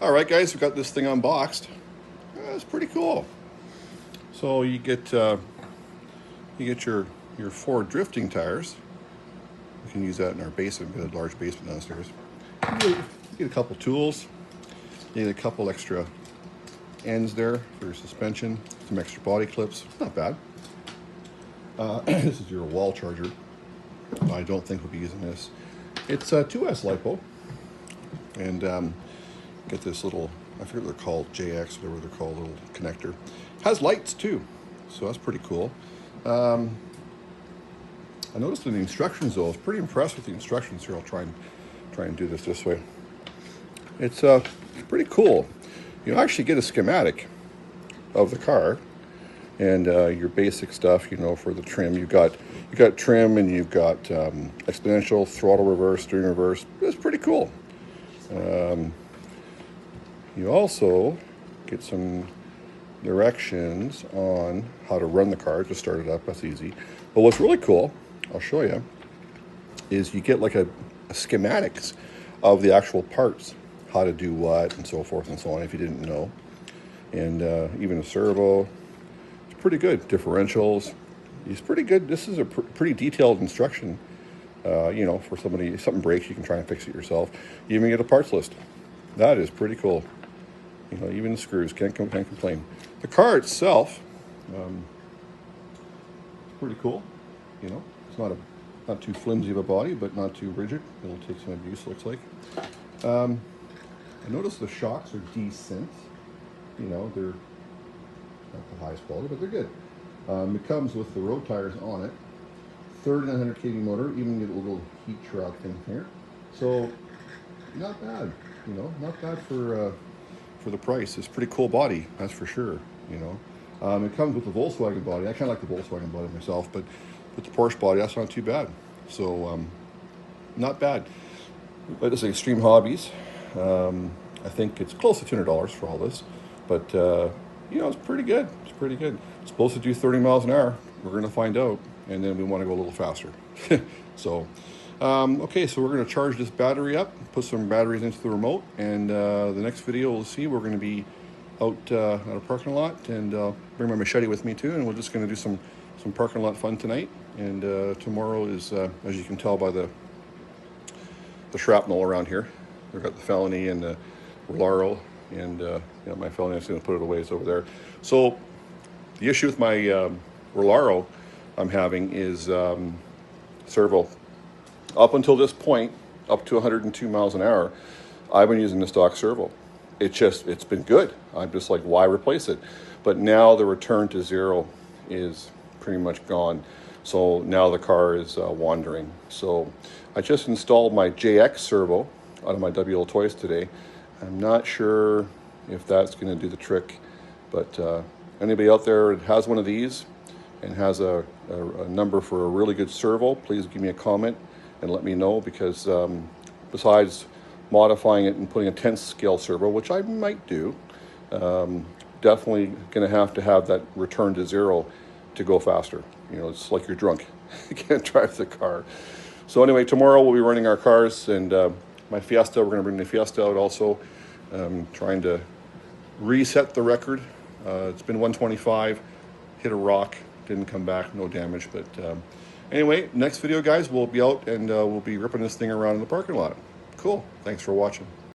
All right, guys, we got this thing unboxed. It's pretty cool. So you get your four drifting tires. We can use that in our basement. We've got a large basement downstairs. You get a couple tools. You get a couple extra ends there for your suspension. Some extra body clips. Not bad. This is your wall charger. I don't think we'll be using this. It's a 2S LiPo, and get this little, I forget what they're called, JX, whatever they're called, little connector. Has lights too, so that's pretty cool. I noticed in the instructions though, I was pretty impressed with the instructions here. I'll try and do this way. It's pretty cool. You actually get a schematic of the car and your basic stuff, you know, for the trim. You got trim, and you've got exponential, throttle reverse, steering reverse. It's pretty cool. You also get some directions on how to run the car. Just start it up, that's easy. But what's really cool, I'll show you, is you get like a schematics of the actual parts, how to do what and so forth and so on if you didn't know. And even a servo, it's pretty good. Differentials, it's pretty good. This is a pretty detailed instruction, you know, for somebody, if something breaks, you can try and fix it yourself. You even get a parts list. That is pretty cool. You know, even the screws, can't complain. The car itself, pretty cool. You know, it's not too flimsy of a body, but not too rigid. It'll take some abuse, looks like. I noticed the shocks are decent. You know, they're not the highest quality, but they're good. It comes with the road tires on it. 3900 kV motor, even get a little heat shroud thing here. So, not bad. You know, not bad for the price. It's a pretty cool body, that's for sure. You know, it comes with the Volkswagen body. I kind of like the Volkswagen body myself, but with the Porsche body, that's not too bad. So, not bad. But it's Extreme Hobbies. I think it's close to $200 for all this, but you know, it's pretty good. It's pretty good. It's supposed to do 30 miles an hour. We're going to find out, and then we want to go a little faster. So, okay, so we're going to charge this battery up, put some batteries into the remote, and the next video we'll see, we're going to be out at a parking lot, and bring my machete with me too, and we're just going to do some parking lot fun tonight. And tomorrow is, as you can tell by the shrapnel around here, we've got the Felony and the Rolaro, and you know, my Felony, I'm just going to put it away, it's over there. So the issue with my Rolaro I'm having is servo. Up until this point, up to 102 miles an hour, I've been using the stock servo. It's been good. I'm just like, why replace it? But now the return to zero is pretty much gone. So now the car is wandering. So I just installed my JX servo out of my WL Toys today. I'm not sure if that's going to do the trick, but anybody out there that has one of these and has a number for a really good servo, please give me a comment and let me know, because besides modifying it and putting a 10th scale servo, which I might do, definitely going to have that return to zero to go faster. You know, it's like you're drunk. You can't drive the car. So anyway, tomorrow we'll be running our cars, and my Fiesta, we're going to bring the Fiesta out also, trying to reset the record. It's been 125, hit a rock, didn't come back, no damage, but anyway, next video, guys, we'll be out and we'll be ripping this thing around in the parking lot. Cool. Thanks for watching.